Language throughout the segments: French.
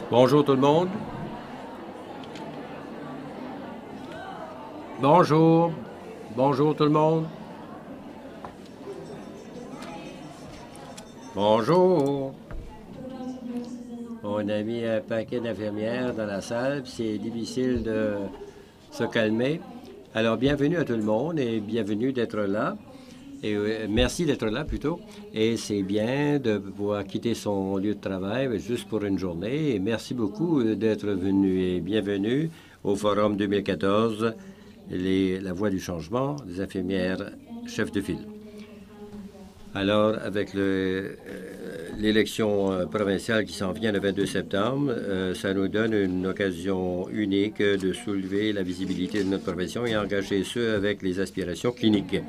Bonjour tout le monde. Bonjour. Bonjour tout le monde. Bonjour. On a mis un paquet d'infirmières dans la salle, puis c'est difficile de se calmer. Alors, bienvenue à tout le monde et bienvenue d'être là. Et merci d'être là plutôt. Et c'est bien de pouvoir quitter son lieu de travail juste pour une journée. Et merci beaucoup d'être venu et bienvenue au Forum 2014, la voie du changement des infirmières chefs de file. Alors, avec l'élection provinciale qui s'en vient le 22 septembre, ça nous donne une occasion unique de soulever la visibilité de notre profession et engager ceux avec les aspirations cliniques.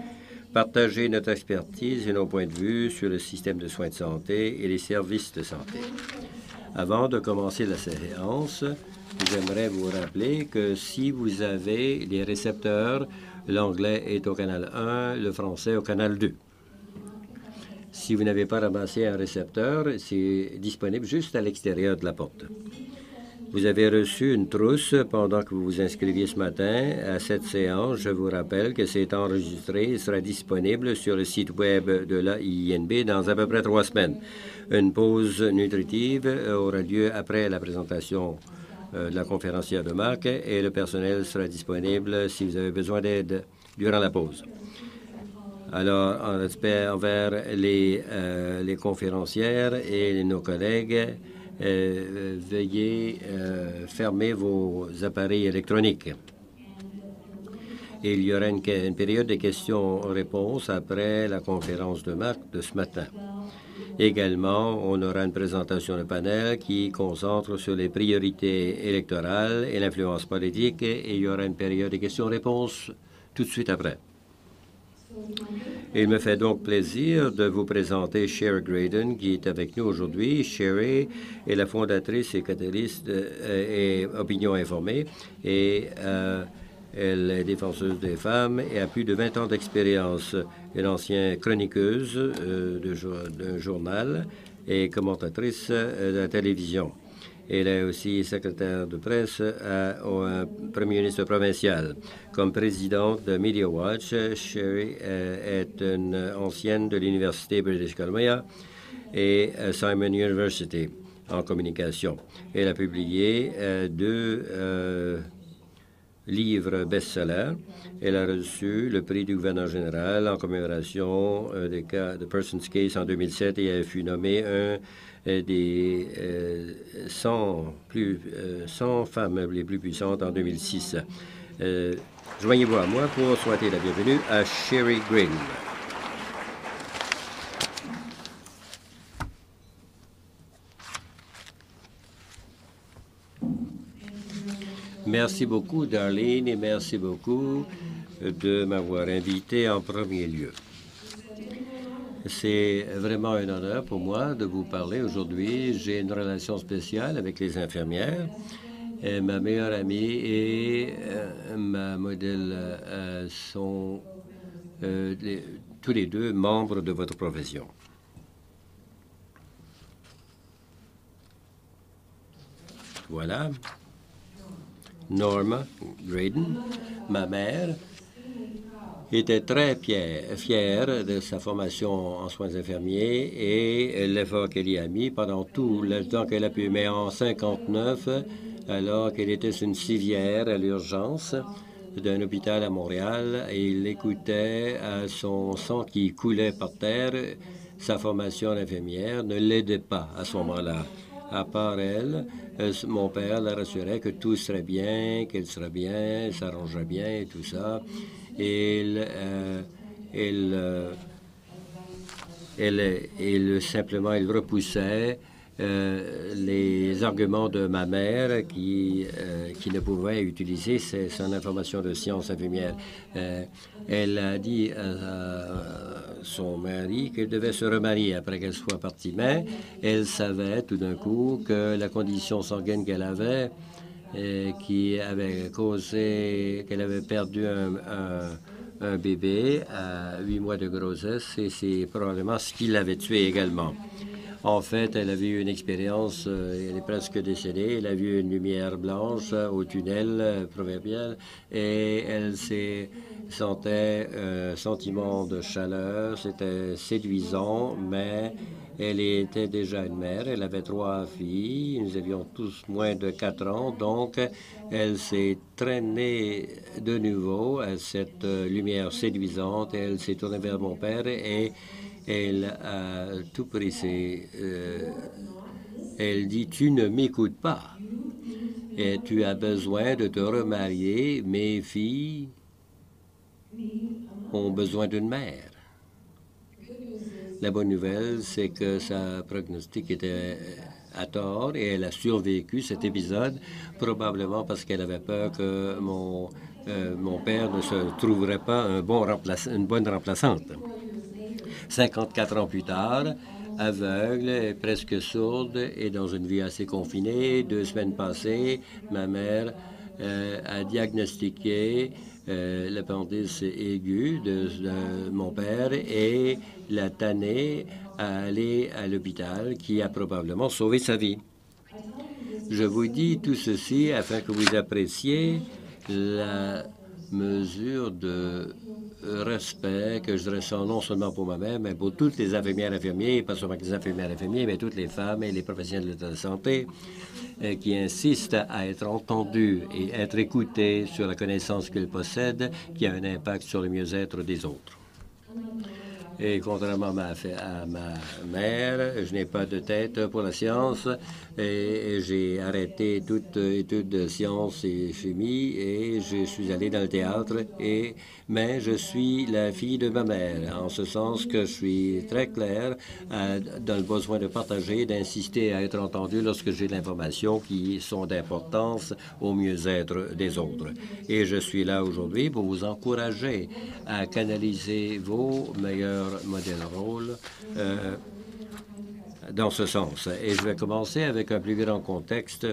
Partager notre expertise et nos points de vue sur le système de soins de santé et les services de santé. Avant de commencer la séance, j'aimerais vous rappeler que si vous avez les récepteurs, l'anglais est au canal 1, le français au canal 2. Si vous n'avez pas ramassé un récepteur, c'est disponible juste à l'extérieur de la porte. Vous avez reçu une trousse pendant que vous vous inscriviez ce matin à cette séance. Je vous rappelle que c'est enregistré et sera disponible sur le site web de l'AINB dans à peu près 3 semaines. Une pause nutritive aura lieu après la présentation de la conférencière de Marc et le personnel sera disponible si vous avez besoin d'aide durant la pause. Alors, en respect envers les conférencières et nos collègues, veuillez fermer vos appareils électroniques. Et il y aura une période de questions-réponses après la conférence de Marc de ce matin. Également, on aura une présentation de panel qui concentre sur les priorités électorales et l'influence politique, et il y aura une période de questions-réponses tout de suite après. Il me fait donc plaisir de vous présenter Sherry Graydon, qui est avec nous aujourd'hui. Sherry est la fondatrice et catalyste et Opinion Informée, et elle est défenseuse des femmes et a plus de 20 ans d'expérience. Elle est ancienne chroniqueuse d'un journal et commentatrice de la télévision. Elle est aussi secrétaire de presse au premier ministre provincial. Comme présidente de Media Watch, Sherry est une ancienne de l'Université British Columbia et Simon University en communication. Elle a publié 2 livres best-sellers. Elle a reçu le prix du gouverneur général en commémoration des cas de Person's Case en 2007 et elle fut nommée un des 100 femmes les plus puissantes en 2006. Joignez-vous à moi pour souhaiter la bienvenue à Sherry Graydon. Merci beaucoup, Darlene, et merci beaucoup de m'avoir invité en premier lieu. C'est vraiment un honneur pour moi de vous parler aujourd'hui. J'ai une relation spéciale avec les infirmières. Ma meilleure amie et ma modèle sont tous les deux membres de votre profession. Voilà. Norma Graydon, ma mère, était très fière de sa formation en soins infirmiers et l'effort qu'elle y a mis pendant tout le temps qu'elle a pu. Mais en 1959, alors qu'elle était une civière à l'urgence d'un hôpital à Montréal, et il écoutait à son sang qui coulait par terre, sa formation d'infirmière ne l'aidait pas à ce moment-là. À part elle, mon père la rassurait que tout serait bien, qu'elle serait bien, s'arrangerait bien et tout ça. Simplement, il repoussait les arguments de ma mère qui ne pouvait utiliser son information de sciences infirmières. Elle a dit à son mari qu'elle devait se remarier après qu'elle soit partie, mais elle savait tout d'un coup que la condition sanguine qu'elle avait, qui avait causé qu'elle avait perdu un bébé à 8 mois de grossesse, et c'est probablement ce qui l'avait tué également. En fait, elle a vu une expérience, elle est presque décédée, elle a vu une lumière blanche au tunnel proverbial et elle sentait un sentiment de chaleur, c'était séduisant, mais elle était déjà une mère, elle avait 3 filles, nous avions tous moins de 4 ans, donc elle s'est traînée de nouveau à cette lumière séduisante, elle s'est tournée vers mon père et elle a tout pris elle dit, tu ne m'écoutes pas et tu as besoin de te remarier. Mes filles ont besoin d'une mère. La bonne nouvelle, c'est que sa prognostic était à tort et elle a survécu cet épisode, probablement parce qu'elle avait peur que mon père ne se trouverait pas une bonne remplaçante. 54 ans plus tard, aveugle, presque sourde et dans une vie assez confinée, 2 semaines passées, ma mère a diagnostiqué l'appendicite aiguë de mon père et l'a tanné à aller à l'hôpital qui a probablement sauvé sa vie. Je vous dis tout ceci afin que vous appréciez la mesure de respect que je ressens non seulement pour ma mère, mais pour toutes les infirmières et infirmiers, pas seulement les infirmières et infirmiers, mais toutes les femmes et les professionnels de la santé qui insistent à être entendus et être écoutés sur la connaissance qu'ils possèdent, qui a un impact sur le mieux-être des autres. Et contrairement à ma mère, je n'ai pas de tête pour la science et j'ai arrêté toute étude de sciences et chimie et je suis allé dans le théâtre. Mais je suis la fille de ma mère, en ce sens que je suis très clair dans le besoin de partager, d'insister à être entendu lorsque j'ai l'information qui sont d'importance au mieux-être des autres. Et je suis là aujourd'hui pour vous encourager à canaliser vos meilleurs modèles rôles dans ce sens. Et je vais commencer avec un plus grand contexte.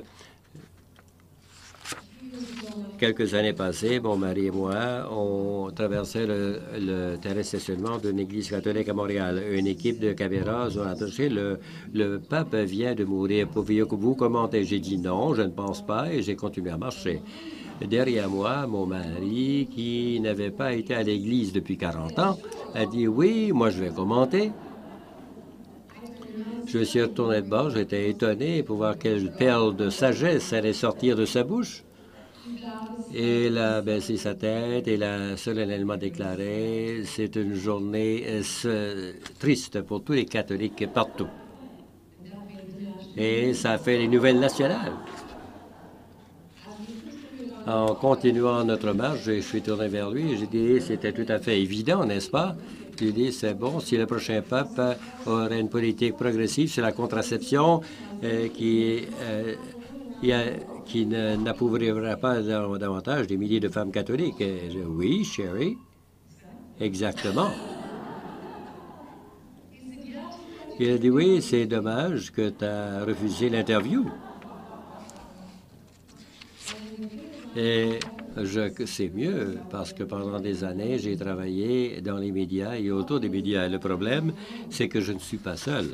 Quelques années passées, mon mari et moi, on traversait le terrain de stationnement d'une église catholique à Montréal. Une équipe de caméras ont attaché le pape vient de mourir. Pouvez-vous commenter? J'ai dit non, je ne pense pas, et j'ai continué à marcher. Derrière moi, mon mari, qui n'avait pas été à l'église depuis 40 ans, a dit oui, moi je vais commenter. Je me suis retourné de bord, j'étais étonné pour voir quelle perle de sagesse allait sortir de sa bouche. Et il a baissé sa tête et l'a solennellement déclaré, c'est une journée triste pour tous les catholiques partout. Et ça a fait les nouvelles nationales. En continuant notre marche, je suis tourné vers lui et j'ai dit, c'était tout à fait évident, n'est-ce pas? J'ai dit, c'est bon, si le prochain pape aurait une politique progressive sur la contraception qui n'approuverait pas davantage des milliers de femmes catholiques. Et je dis, oui, chérie, exactement. Il a dit, oui, c'est dommage que tu as refusé l'interview. Et c'est mieux parce que pendant des années, j'ai travaillé dans les médias et autour des médias. Le problème, c'est que je ne suis pas seul.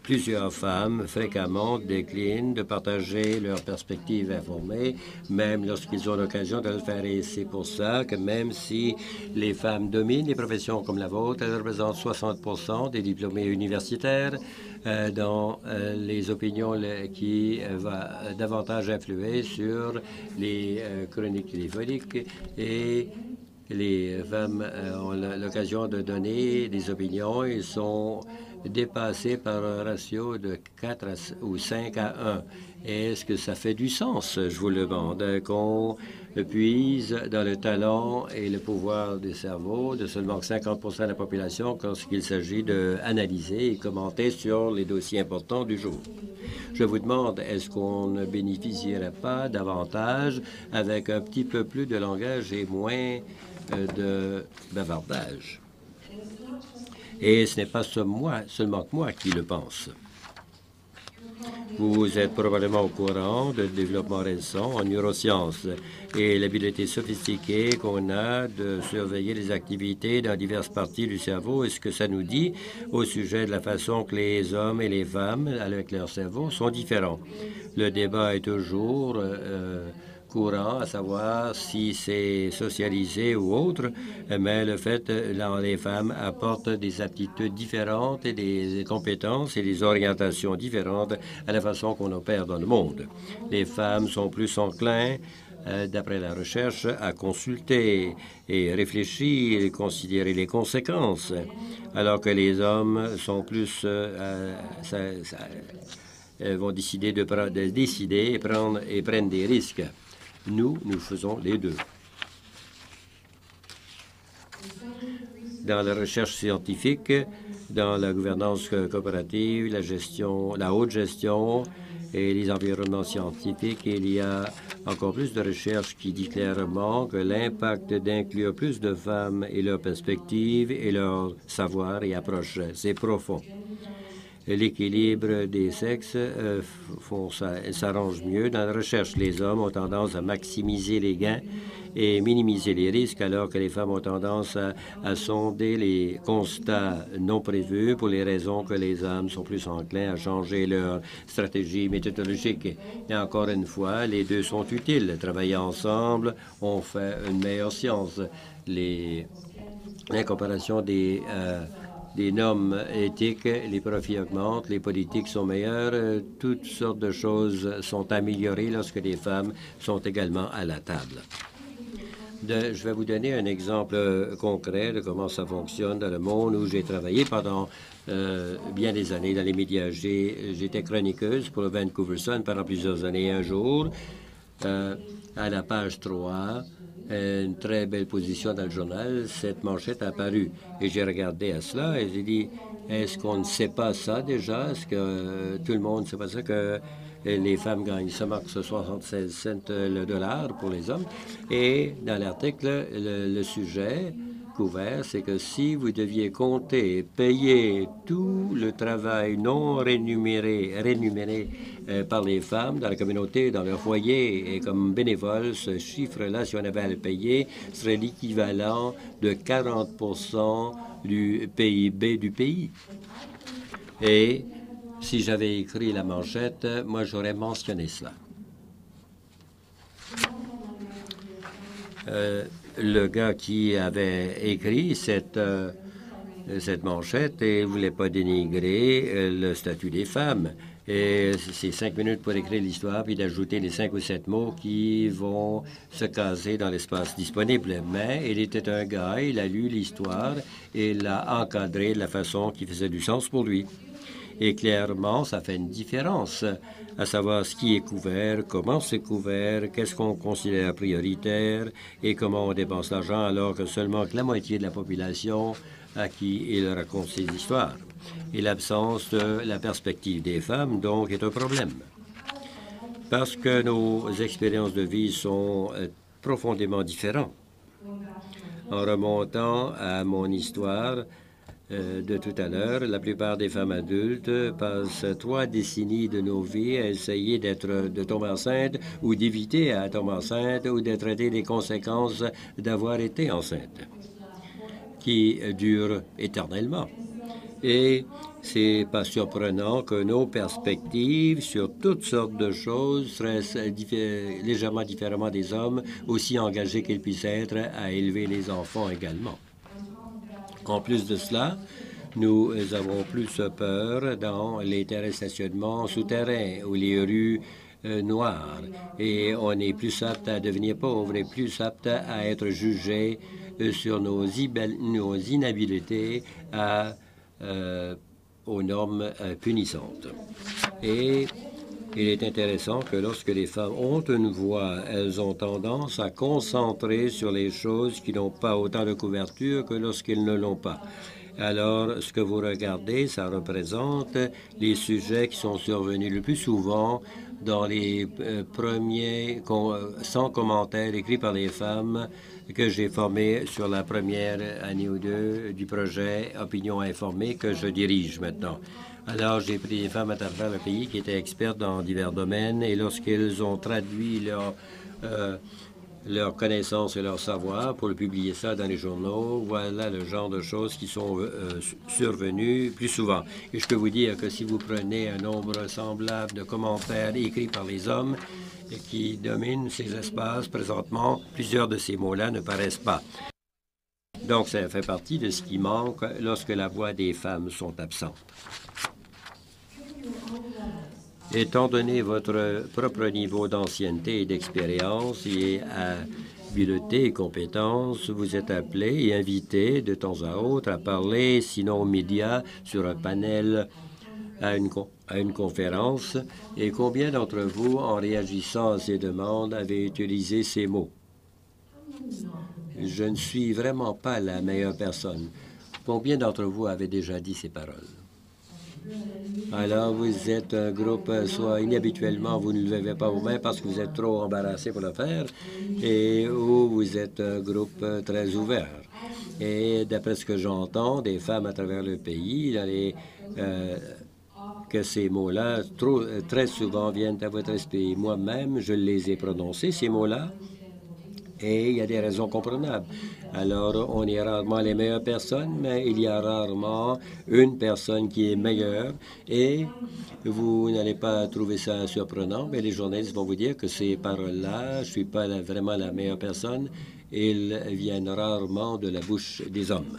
Plusieurs femmes, fréquemment, déclinent de partager leurs perspectives informées, même lorsqu'ils ont l'occasion de le faire. Et c'est pour ça que même si les femmes dominent les professions comme la vôtre, elles représentent 60% des diplômés universitaires dans les opinions qui vont davantage influer sur les chroniques téléphoniques et les femmes ont l'occasion de donner des opinions. Ils sont dépassés par un ratio de 4 ou 5 à 1. Est-ce que ça fait du sens, je vous le demande, qu'on puise dans le talent et le pouvoir du cerveau de seulement 50% de la population lorsqu'il s'agit d'analyser et commenter sur les dossiers importants du jour? Je vous demande, est-ce qu'on ne bénéficierait pas davantage avec un petit peu plus de langage et moins de bavardage? Et ce n'est pas seulement que moi qui le pense. Vous êtes probablement au courant de développements récents en neurosciences et l'habileté sophistiquée qu'on a de surveiller les activités dans diverses parties du cerveau et ce que ça nous dit au sujet de la façon que les hommes et les femmes, avec leur cerveau, sont différents. Le débat est toujours courant, à savoir si c'est socialisé ou autre, mais le fait que les femmes apportent des aptitudes différentes et des compétences et des orientations différentes à la façon qu'on opère dans le monde. Les femmes sont plus enclins d'après la recherche, à consulter et réfléchir et considérer les conséquences, alors que les hommes sont plus vont décider de décider et prennent des risques. Nous faisons les deux. Dans la recherche scientifique, dans la gouvernance coopérative, la haute gestion et les environnements scientifiques, il y a encore plus de recherches qui dit clairement que l'impact d'inclure plus de femmes et leurs perspectives et leur savoir et approche, c'est profond. L'équilibre des sexes s'arrange mieux dans la recherche. Les hommes ont tendance à maximiser les gains et minimiser les risques, alors que les femmes ont tendance à sonder les constats non prévus pour les raisons que les hommes sont plus enclins à changer leur stratégie méthodologique. Et encore une fois, les deux sont utiles. Travailler ensemble, on fait une meilleure science. L'incorporation des normes éthiques, les profits augmentent, les politiques sont meilleures, toutes sortes de choses sont améliorées lorsque les femmes sont également à la table. Je vais vous donner un exemple concret de comment ça fonctionne dans le monde où j'ai travaillé pendant bien des années dans les médias. J'étais chroniqueuse pour le Vancouver Sun pendant plusieurs années. Un jour, à la page 3, une très belle position dans le journal, cette manchette a apparu. Et j'ai regardé à cela et j'ai dit, est-ce qu'on ne sait pas ça déjà? Est-ce que tout le monde ne sait pas ça que les femmes gagnent seulement 76 cents le dollar pour les hommes? Et dans l'article, le sujet couvert, c'est que si vous deviez compter, payer tout le travail non rémunéré par les femmes dans la communauté, dans leur foyer et comme bénévoles, ce chiffre-là, si on avait à le payer, serait l'équivalent de 40 du PIB du pays. Et si j'avais écrit la manchette, moi, j'aurais mentionné cela. Le gars qui avait écrit cette manchette ne voulait pas dénigrer le statut des femmes. Et c'est 5 minutes pour écrire l'histoire, puis d'ajouter les 5 ou 7 mots qui vont se caser dans l'espace disponible. Mais il était un gars, il a lu l'histoire et l'a encadré de la façon qui faisait du sens pour lui. Et clairement, ça fait une différence, à savoir ce qui est couvert, comment c'est couvert, qu'est-ce qu'on considère prioritaire et comment on dépense l'argent, alors que seulement la moitié de la population à qui il raconte ses histoires. Et l'absence de la perspective des femmes, donc, est un problème. Parce que nos expériences de vie sont profondément différentes. En remontant à mon histoire, de tout à l'heure, la plupart des femmes adultes passent 3 décennies de nos vies à essayer de tomber enceinte ou d'éviter à tomber enceinte ou de traiter les conséquences d'avoir été enceinte, qui durent éternellement. Et c'est pas surprenant que nos perspectives sur toutes sortes de choses seraient légèrement différemment des hommes, aussi engagés qu'ils puissent être à élever les enfants également. En plus de cela, nous avons plus peur dans les terrains de stationnement souterrains ou les rues noires. Et on est plus apte à devenir pauvre et plus apte à être jugé sur nos inhabilités aux normes punissantes. Et il est intéressant que lorsque les femmes ont une voix, elles ont tendance à concentrer sur les choses qui n'ont pas autant de couverture que lorsqu'elles ne l'ont pas. Alors, ce que vous regardez, ça représente les sujets qui sont survenus le plus souvent dans les premiers 100 commentaires écrits par les femmes que j'ai formés sur la première année ou deux du projet Opinion informée que je dirige maintenant. Alors, j'ai pris des femmes à travers le pays qui étaient expertes dans divers domaines et lorsqu'elles ont traduit leur connaissance et leur savoir pour publier ça dans les journaux, voilà le genre de choses qui sont survenues plus souvent. Et je peux vous dire que si vous prenez un nombre semblable de commentaires écrits par les hommes qui dominent ces espaces présentement, plusieurs de ces mots-là ne paraissent pas. Donc, ça fait partie de ce qui manque lorsque la voix des femmes sont absentes. Étant donné votre propre niveau d'ancienneté et d'expérience et habileté et compétences, vous êtes appelé et invité de temps à autre à parler, sinon aux médias, sur un panel, à une conférence. Et combien d'entre vous, en réagissant à ces demandes, avez utilisé ces mots? Je ne suis vraiment pas la meilleure personne. Combien d'entre vous avez déjà dit ces paroles? Alors, vous êtes un groupe, soit inhabituellement, vous ne le levez pas vous-même parce que vous êtes trop embarrassé pour le faire, ou vous êtes un groupe très ouvert. Et d'après ce que j'entends des femmes à travers le pays, que ces mots-là, très souvent, viennent à votre esprit. Moi-même, je les ai prononcés, ces mots-là, et il y a des raisons comprenables. Alors, on est rarement les meilleures personnes, mais il y a rarement une personne qui est meilleure et vous n'allez pas trouver ça surprenant, mais les journalistes vont vous dire que ces paroles-là, je ne suis pas vraiment la meilleure personne, ils viennent rarement de la bouche des hommes.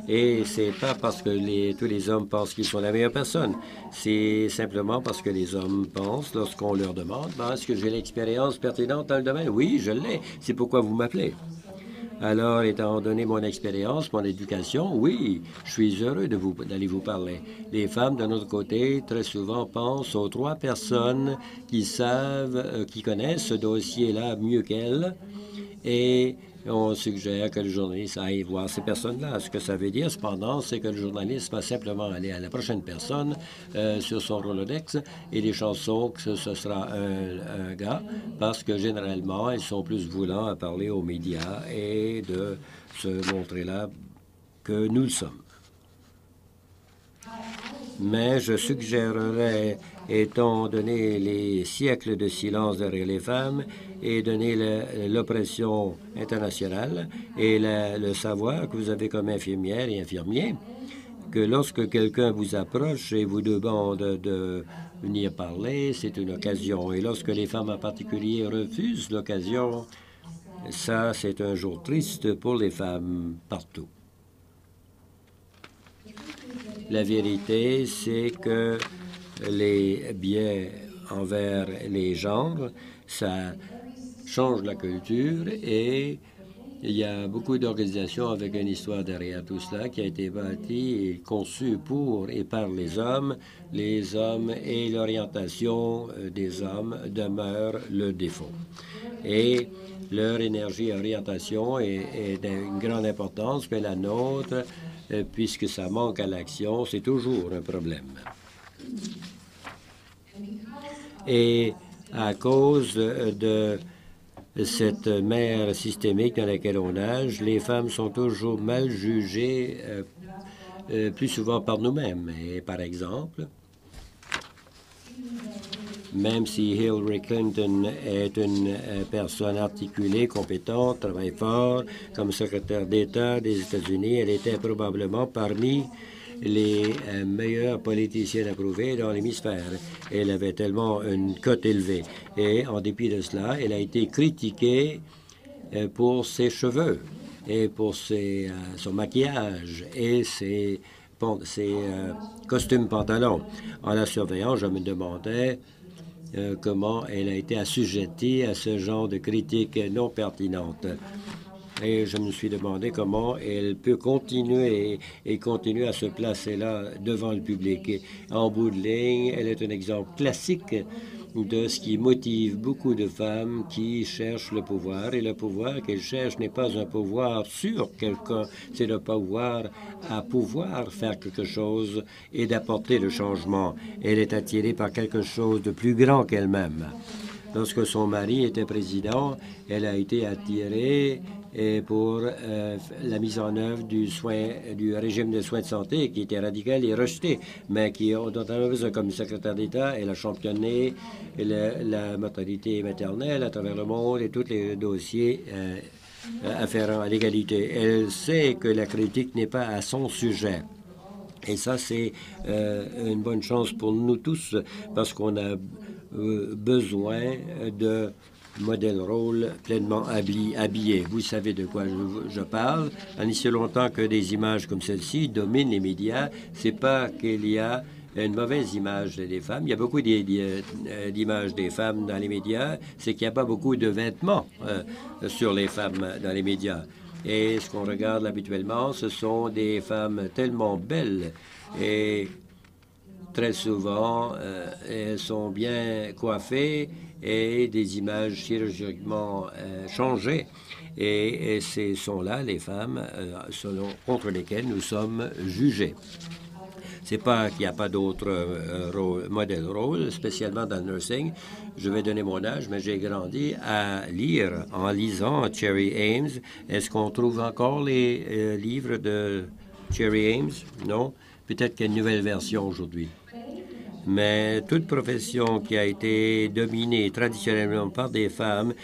Et c'est pas parce que tous les hommes pensent qu'ils sont la meilleure personne. C'est simplement parce que les hommes pensent, lorsqu'on leur demande, est-ce que j'ai l'expérience pertinente dans le domaine? Oui, je l'ai. C'est pourquoi vous m'appelez. Alors, étant donné mon expérience, mon éducation, oui, je suis heureux d'aller vous parler. Les femmes, de notre côté, très souvent pensent aux 3 personnes qui savent, qui connaissent ce dossier-là mieux qu'elles. Et on suggère que le journaliste aille voir ces personnes-là. Ce que ça veut dire, cependant, c'est que le journaliste va simplement aller à la prochaine personne sur son Rolodex et les chansons que ce sera un gars, parce que généralement, ils sont plus voulants à parler aux médias et de se montrer là que nous le sommes. Mais je suggérerais, étant donné les siècles de silence derrière les femmes et donné l'oppression internationale et le savoir que vous avez comme infirmière et infirmier, que lorsque quelqu'un vous approche et vous demande de venir parler, c'est une occasion. Et lorsque les femmes en particulier refusent l'occasion, ça, c'est un jour triste pour les femmes partout. La vérité, c'est que les biais envers les genres, ça change la culture et il y a beaucoup d'organisations avec une histoire derrière tout cela qui a été bâtie et conçue pour et par les hommes et l'orientation des hommes demeure le défaut. Et leur énergie et orientation est d'une grande importance, mais la nôtre, puisque ça manque à l'action, c'est toujours un problème. Et à cause de cette mer systémique dans laquelle on nage, les femmes sont toujours mal jugées, plus souvent par nous-mêmes. Et par exemple, même si Hillary Clinton est une personne articulée, compétente, travaille fort comme secrétaire d'État des États-Unis, elle était probablement parmi les meilleures politiciennes approuvées dans l'hémisphère. Elle avait tellement une cote élevée. Et en dépit de cela, elle a été critiquée pour ses cheveux et pour son maquillage et ses costumes pantalons. En la surveillant, je me demandais comment elle a été assujettie à ce genre de critiques non pertinentes. Et je me suis demandé comment elle peut continuer à se placer là devant le public. Et en bout de ligne, elle est un exemple classique de ce qui motive beaucoup de femmes qui cherchent le pouvoir. Et le pouvoir qu'elles cherchent n'est pas un pouvoir sur quelqu'un, c'est le pouvoir à pouvoir faire quelque chose et d'apporter le changement. Elle est attirée par quelque chose de plus grand qu'elle-même. Lorsque son mari était président, elle a été attirée et pour la mise en œuvre du régime de soins de santé qui était radical et rejeté, mais dont on a besoin comme secrétaire d'État. Elle a championné la mortalité maternelle à travers le monde et tous les dossiers afférents à l'égalité. Elle sait que la critique n'est pas à son sujet. Et ça, c'est une bonne chance pour nous tous parce qu'on a besoin de modèle rôle pleinement habillé. Vous savez de quoi je parle. En si longtemps que des images comme celle-ci dominent les médias, c'est pas qu'il y a une mauvaise image des femmes. Il y a beaucoup d'images des femmes dans les médias. C'est qu'il n'y a pas beaucoup de vêtements sur les femmes dans les médias. Et ce qu'on regarde habituellement, ce sont des femmes tellement belles et très souvent, elles sont bien coiffées et des images chirurgicalement changées. Et ce sont là les femmes contre lesquelles nous sommes jugés. C'est pas qu'il n'y a pas d'autres modèles rôles, spécialement dans le nursing. Je vais donner mon âge, mais j'ai grandi à lire en lisant Cherry Ames. Est-ce qu'on trouve encore les livres de Cherry Ames? Non? Peut-être qu'il y a une nouvelle version aujourd'hui. Mais toute profession qui a été dominée traditionnellement par des femmes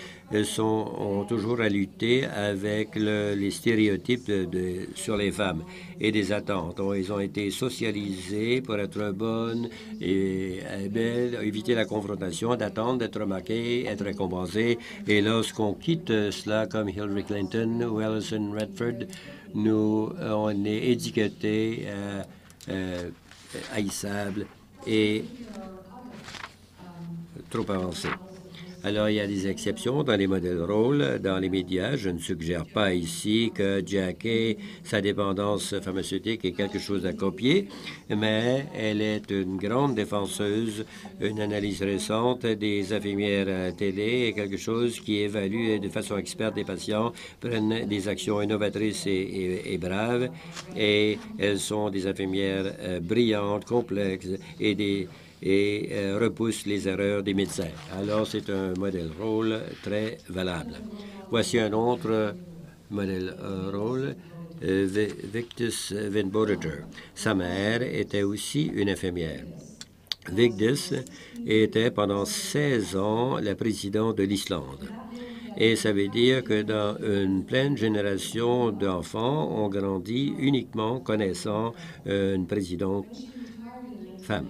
ont toujours à lutter avec les stéréotypes sur les femmes et des attentes. Ils ont été socialisés pour être bonnes et belles, éviter la confrontation, d'attendre d'être remarquées, être récompensées. Et lorsqu'on quitte cela, comme Hillary Clinton ou Alison Redford, on est étiquetés haïssables et trop avancé. Alors, il y a des exceptions dans les modèles rôles, dans les médias. Je ne suggère pas ici que Jackie, sa dépendance pharmaceutique est quelque chose à copier, mais elle est une grande défenseuse. Une analyse récente des infirmières à la télé est quelque chose qui évalue de façon experte des patients, prennent des actions innovatrices et braves, et elles sont des infirmières brillantes, complexes et repousse les erreurs des médecins. Alors, c'est un modèle rôle très valable. Voici un autre modèle rôle, Victus Van Bodeter. Sa mère était aussi une infirmière. Victus était pendant 16 ans la présidente de l'Islande. Et ça veut dire que dans une pleine génération d'enfants, on grandit uniquement connaissant une présidente femme.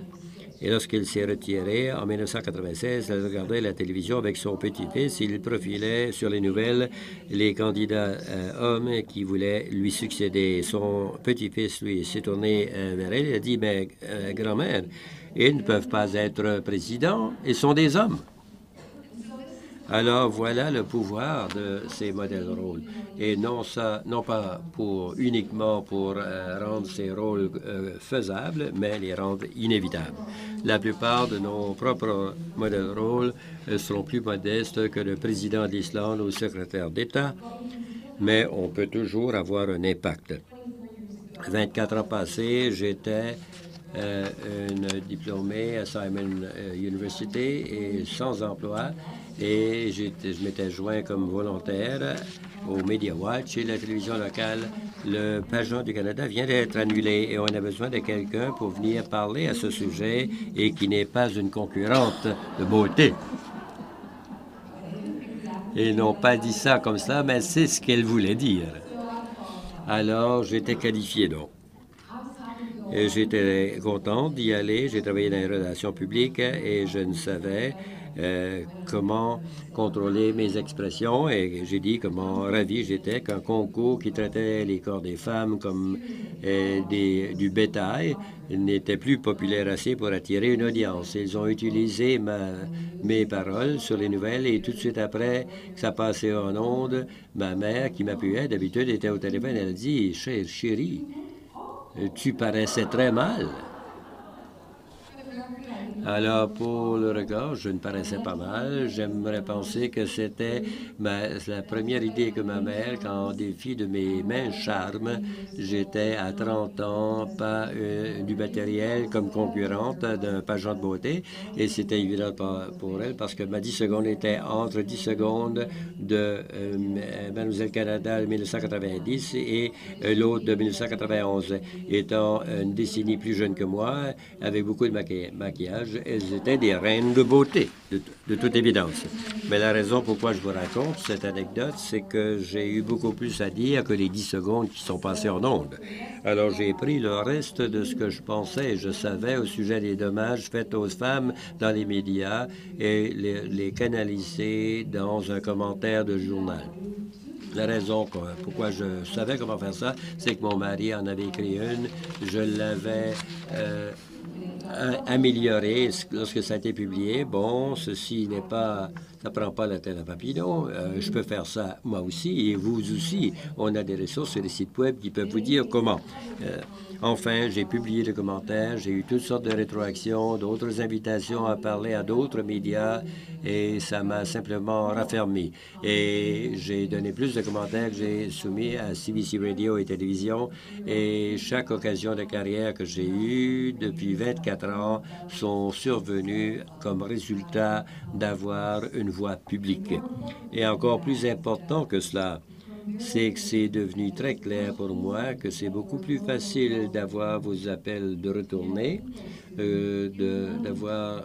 Et lorsqu'il s'est retiré en 1996, elle regardait la télévision avec son petit-fils. Il profilait sur les nouvelles les candidats hommes qui voulaient lui succéder. Son petit-fils, lui, s'est tourné vers elle et a dit, « Mais grand-mère, ils ne peuvent pas être présidents, ils sont des hommes. » Alors, voilà le pouvoir de ces modèles rôles. Et non pas uniquement pour rendre ces rôles faisables, mais les rendre inévitables. La plupart de nos propres modèles rôles seront plus modestes que le président d'Islande ou le secrétaire d'État, mais on peut toujours avoir un impact. 24 ans passés, j'étais une diplômée à Simon University et sans emploi. Et je m'étais joint comme volontaire au Media Watch et la télévision locale. Le pageant du Canada vient d'être annulé et on a besoin de quelqu'un pour venir parler à ce sujet et qui n'est pas une concurrente de beauté. Ils n'ont pas dit ça comme ça, mais c'est ce qu'elle voulait dire. Alors, j'étais qualifié, donc. J'étais content d'y aller. J'ai travaillé dans les relations publiques et je ne savais comment contrôler mes expressions et j'ai dit comment ravi j'étais qu'un concours qui traitait les corps des femmes comme du bétail n'était plus populaire assez pour attirer une audience. Ils ont utilisé mes paroles sur les nouvelles et tout de suite après que ça passait en ondes, ma mère qui m'appuyait d'habitude était au téléphone, elle a dit « Chérie, tu paraissais très mal. » Alors, pour le regard, je ne paraissais pas mal. J'aimerais penser que c'était la première idée que ma mère, quand en défi de mes mains charmes, j'étais à 30 ans, pas du matériel comme concurrente d'un pageant de beauté. Et c'était évident pour elle parce que ma 10 secondes était entre 10 secondes de Mademoiselle Canada de 1990 et l'autre de 1991. Étant une décennie plus jeune que moi, avec beaucoup de maquillage, elles étaient des reines de beauté, de toute évidence. Mais la raison pourquoi je vous raconte cette anecdote, c'est que j'ai eu beaucoup plus à dire que les 10 secondes qui sont passées en ondes. Alors j'ai pris le reste de ce que je pensais et je savais au sujet des dommages faits aux femmes dans les médias et les canaliser dans un commentaire de journal. La raison pourquoi je savais comment faire ça, c'est que mon mari en avait écrit une. Je l'avais améliorée lorsque ça a été publié. Bon, ceci n'est pas... Ça ne prend pas la tête à papillon. Je peux faire ça moi aussi et vous aussi. On a des ressources sur les sites web qui peuvent vous dire comment. Enfin, j'ai publié des commentaires, j'ai eu toutes sortes de rétroactions, d'autres invitations à parler à d'autres médias et ça m'a simplement raffermi. Et j'ai donné plus de commentaires que j'ai soumis à CBC Radio et Télévision et chaque occasion de carrière que j'ai eue depuis 24 ans sont survenues comme résultat d'avoir une voix publique. Et encore plus important que cela, c'est que c'est devenu très clair pour moi que c'est beaucoup plus facile d'avoir vos appels de retourner, d'avoir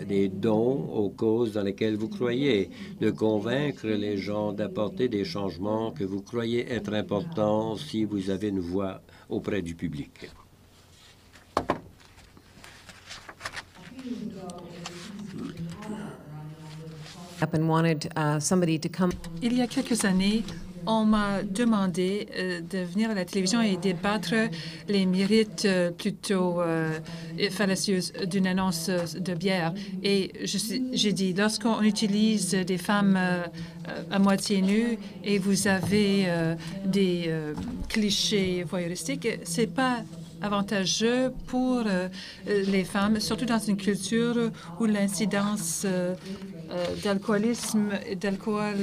des dons aux causes dans lesquelles vous croyez, de convaincre les gens d'apporter des changements que vous croyez être importants si vous avez une voix auprès du public. Il y a quelques années, on m'a demandé de venir à la télévision et débattre les mérites plutôt fallacieux d'une annonce de bière. Et j'ai dit, lorsqu'on utilise des femmes à moitié nues et vous avez des clichés voyeuristiques, c'est pas avantageux pour les femmes, surtout dans une culture où l'incidence d'alcoolisme et d'alcool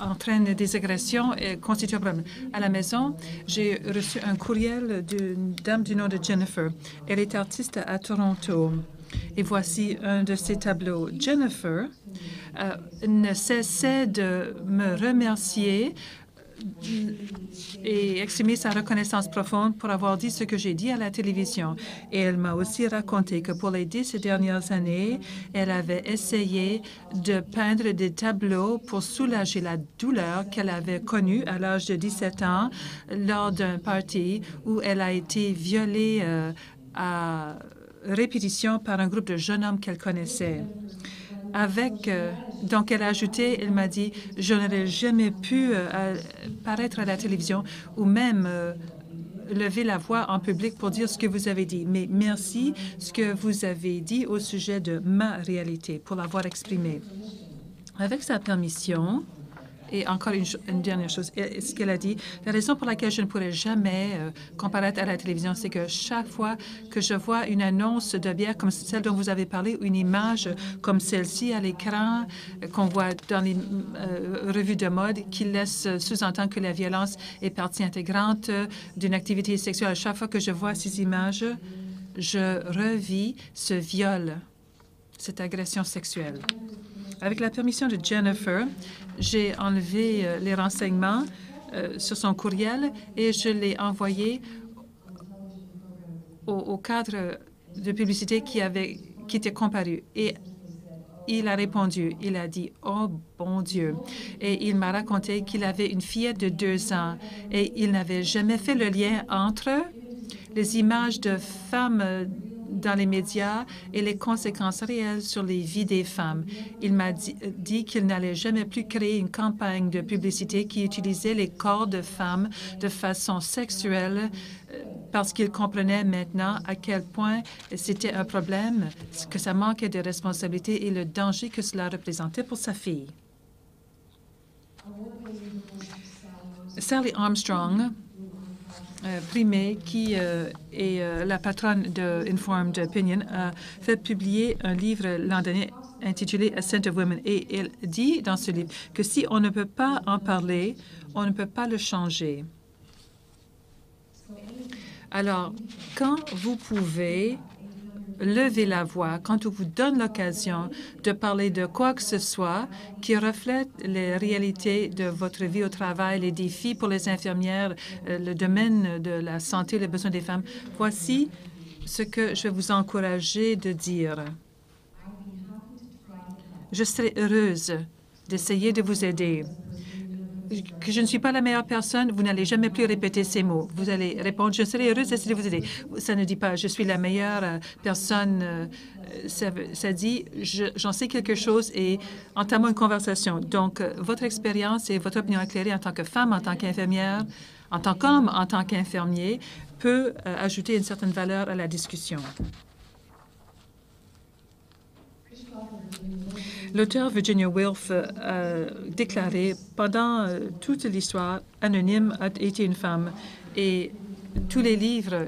entraîne des agressions et constitue un problème. À la maison, j'ai reçu un courriel d'une dame du nom de Jennifer. Elle est artiste à Toronto. Et voici un de ses tableaux. Jennifer ne cessait de me remercier et exprimer sa reconnaissance profonde pour avoir dit ce que j'ai dit à la télévision. Et elle m'a aussi raconté que pour les 10 dernières années, elle avait essayé de peindre des tableaux pour soulager la douleur qu'elle avait connue à l'âge de 17 ans lors d'un party où elle a été violée à répétition par un groupe de jeunes hommes qu'elle connaissait. Donc, elle a ajouté, elle m'a dit, je n'aurais jamais pu paraître à la télévision ou même lever la voix en public pour dire ce que vous avez dit. Mais merci ce que vous avez dit au sujet de ma réalité, pour l'avoir exprimé. Avec sa permission, et encore une dernière chose, ce qu'elle a dit, la raison pour laquelle je ne pourrais jamais comparaître à la télévision, c'est que chaque fois que je vois une annonce de bière comme celle dont vous avez parlé, ou une image comme celle-ci à l'écran qu'on voit dans les revues de mode qui laisse sous-entendre que la violence est partie intégrante d'une activité sexuelle, à chaque fois que je vois ces images, je revis ce viol, cette agression sexuelle. Avec la permission de Jennifer, j'ai enlevé les renseignements sur son courriel et je l'ai envoyé au cadre de publicité qui était comparu. Et il a répondu, il a dit « Oh, bon Dieu ». Et il m'a raconté qu'il avait une fillette de 2 ans et il n'avait jamais fait le lien entre les images de femmes dans les médias et les conséquences réelles sur les vies des femmes. Il m'a dit qu'il n'allait jamais plus créer une campagne de publicité qui utilisait les corps de femmes de façon sexuelle parce qu'il comprenait maintenant à quel point c'était un problème, que ça manquait de responsabilité et le danger que cela représentait pour sa fille. Sally Armstrong Primé, qui est la patronne de Informed Opinion, a fait publier un livre l'an dernier intitulé Ascent of Women. Et elle dit dans ce livre que si on ne peut pas en parler, on ne peut pas le changer. Alors, quand vous pouvez lever la voix, quand on vous donne l'occasion de parler de quoi que ce soit qui reflète les réalités de votre vie au travail, les défis pour les infirmières, le domaine de la santé, les besoins des femmes, voici ce que je vais vous encourager de dire. Je serai heureuse d'essayer de vous aider. Que je ne suis pas la meilleure personne, vous n'allez jamais plus répéter ces mots. Vous allez répondre, je serai heureuse d'essayer de vous aider. Ça ne dit pas, je suis la meilleure personne. Ça dit, j'en sais quelque chose et entamons une conversation. Donc, votre expérience et votre opinion éclairée en tant que femme, en tant qu'infirmière, en tant qu'homme, en tant qu'infirmier, peut ajouter une certaine valeur à la discussion. L'auteur Virginia Woolf a déclaré pendant toute l'histoire, Anonyme a été une femme et tous les livres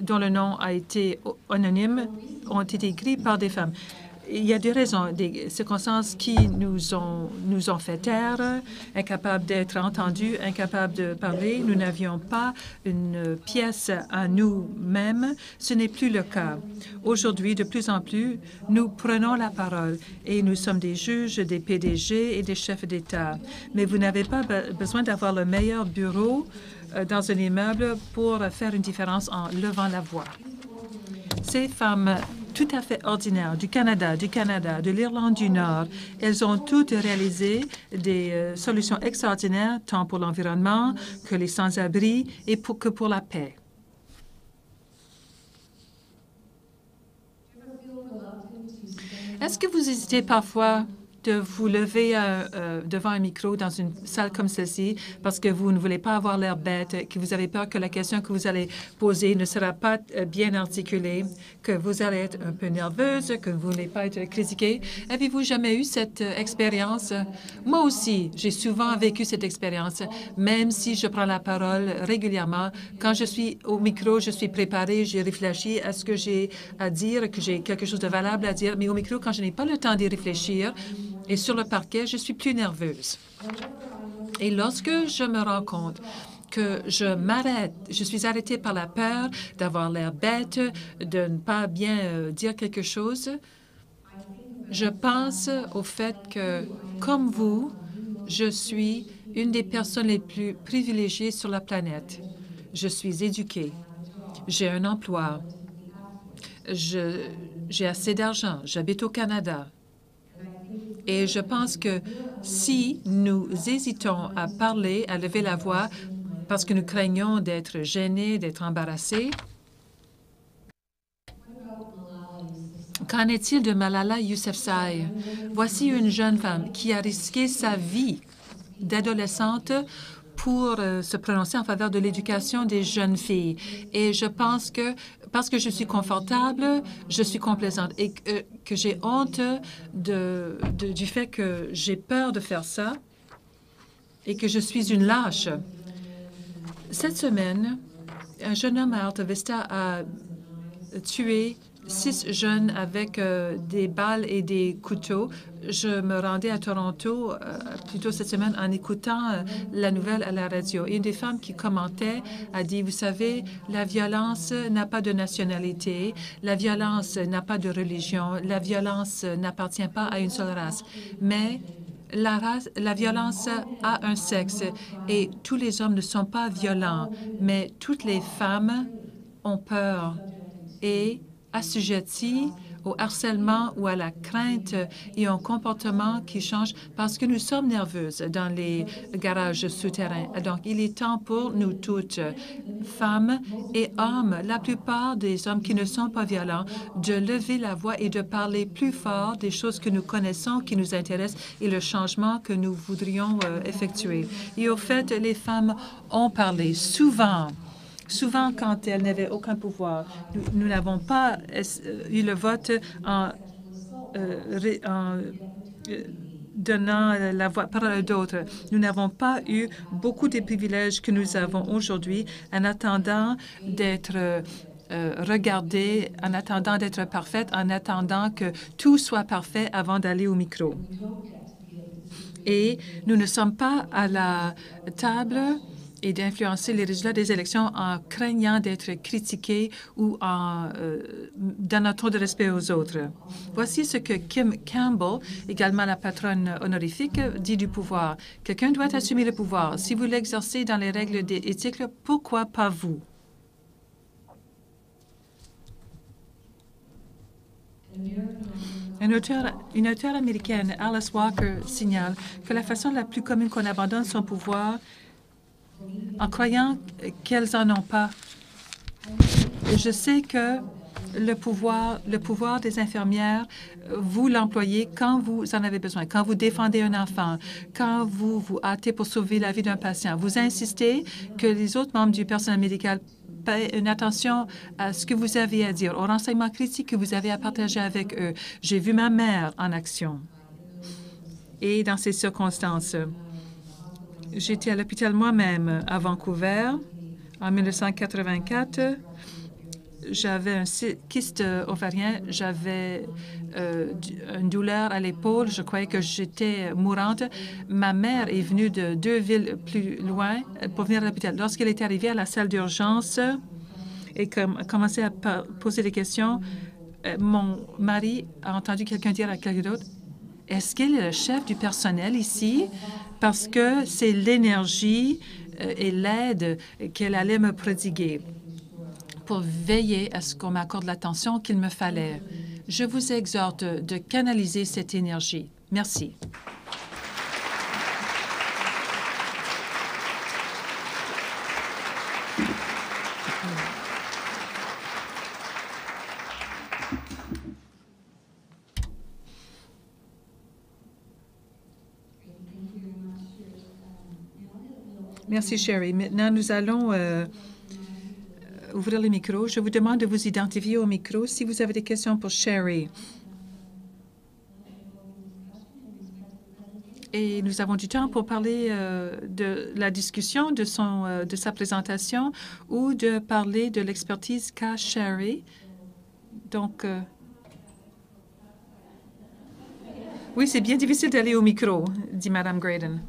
dont le nom a été anonyme ont été écrits par des femmes. Il y a des raisons, des circonstances qui nous ont fait taire, incapables d'être entendus, incapables de parler. Nous n'avions pas une pièce à nous-mêmes. Ce n'est plus le cas. Aujourd'hui, de plus en plus, nous prenons la parole et nous sommes des juges, des PDG et des chefs d'État. Mais vous n'avez pas besoin d'avoir le meilleur bureau dans un immeuble pour faire une différence en levant la voix. Ces femmes tout à fait ordinaires du Canada, de l'Irlande du Nord, elles ont toutes réalisé des solutions extraordinaires, tant pour l'environnement que les sans-abri et que pour la paix. Est-ce que vous hésitez parfois de vous lever devant un micro dans une salle comme celle-ci parce que vous ne voulez pas avoir l'air bête, que vous avez peur que la question que vous allez poser ne sera pas bien articulée, que vous allez être un peu nerveuse, que vous n'allez pas être critiquée? Avez-vous jamais eu cette expérience? Moi aussi, j'ai souvent vécu cette expérience, même si je prends la parole régulièrement. Quand je suis au micro, je suis préparée, j'ai réfléchi à ce que j'ai à dire, que j'ai quelque chose de valable à dire, mais au micro, quand je n'ai pas le temps d'y réfléchir, et sur le parquet, je suis plus nerveuse. Et lorsque je me rends compte que je m'arrête, je suis arrêtée par la peur d'avoir l'air bête, de ne pas bien dire quelque chose, je pense au fait que, comme vous, je suis une des personnes les plus privilégiées sur la planète. Je suis éduquée, j'ai un emploi, j'ai assez d'argent, j'habite au Canada. Et je pense que si nous hésitons à parler, à lever la voix, parce que nous craignons d'être gênés, d'être embarrassés, qu'en est-il de Malala Yousafzai? Voici une jeune femme qui a risqué sa vie d'adolescente pour se prononcer en faveur de l'éducation des jeunes filles. Et je pense que, parce que je suis confortable, je suis complaisante et que j'ai honte du fait que j'ai peur de faire ça et que je suis une lâche. Cette semaine, un jeune homme à Alta Vista a tué 6 jeunes avec des balles et des couteaux. Je me rendais à Toronto plus tôt cette semaine en écoutant la nouvelle à la radio. Et une des femmes qui commentait a dit, vous savez, la violence n'a pas de nationalité, la violence n'a pas de religion, la violence n'appartient pas à une seule race. Mais la violence a un sexe et tous les hommes ne sont pas violents, mais toutes les femmes ont peur et assujettis au harcèlement ou à la crainte et un comportement qui change parce que nous sommes nerveuses dans les garages souterrains. Donc, il est temps pour nous toutes, femmes et hommes, la plupart des hommes qui ne sont pas violents, de lever la voix et de parler plus fort des choses que nous connaissons, qui nous intéressent et le changement que nous voudrions effectuer. Et au fait, les femmes ont parlé souvent quand elles n'avaient aucun pouvoir. Nous n'avons pas eu le vote en donnant la parole à d'autres. Nous n'avons pas eu beaucoup des privilèges que nous avons aujourd'hui en attendant d'être regardée, en attendant d'être parfaite, en attendant que tout soit parfait avant d'aller au micro. Et nous ne sommes pas à la table et d'influencer les résultats des élections en craignant d'être critiqués ou en donnant trop de respect aux autres. Voici ce que Kim Campbell, également la patronne honorifique, dit du pouvoir. Quelqu'un doit assumer le pouvoir. Si vous l'exercez dans les règles d'éthique, pourquoi pas vous? Une auteure américaine, Alice Walker, signale que la façon la plus commune qu'on abandonne son pouvoir en croyant qu'elles n'en ont pas. Je sais que le pouvoir des infirmières, vous l'employez quand vous en avez besoin, quand vous défendez un enfant, quand vous vous hâtez pour sauver la vie d'un patient. Vous insistez que les autres membres du personnel médical paient une attention à ce que vous avez à dire, aux renseignements critiques que vous avez à partager avec eux. J'ai vu ma mère en action. Et dans ces circonstances, j'étais à l'hôpital moi-même à Vancouver en 1984. J'avais un kyste ovarien, j'avais une douleur à l'épaule, je croyais que j'étais mourante. Ma mère est venue de 2 villes plus loin pour venir à l'hôpital. Lorsqu'elle est arrivée à la salle d'urgence et commençait à poser des questions, mon mari a entendu quelqu'un dire à quelqu'un d'autre, « Est-ce qu'elle est le chef du personnel ici? » Parce que c'est l'énergie et l'aide qu'elle allait me prodiguer pour veiller à ce qu'on m'accorde l'attention qu'il me fallait. Je vous exhorte de canaliser cette énergie. Merci. Merci, Sherry. Maintenant, nous allons ouvrir le micro. Je vous demande de vous identifier au micro si vous avez des questions pour Sherry. Et nous avons du temps pour parler de la discussion de sa présentation ou de parler de l'expertise qu'a Sherry. Donc, oui, c'est bien difficile d'aller au micro, dit Mme Graydon.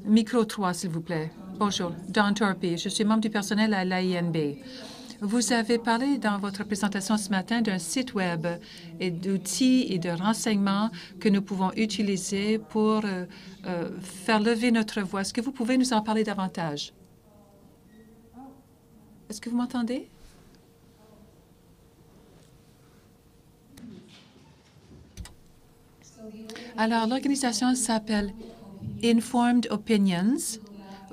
Micro 3, s'il vous plaît. Bonjour, Dawn Torpy. Je suis membre du personnel à l'AINB. Vous avez parlé dans votre présentation ce matin d'un site Web et d'outils et de renseignements que nous pouvons utiliser pour faire lever notre voix. Est-ce que vous pouvez nous en parler davantage? Est-ce que vous m'entendez? Alors, l'organisation s'appelle Informed Opinions.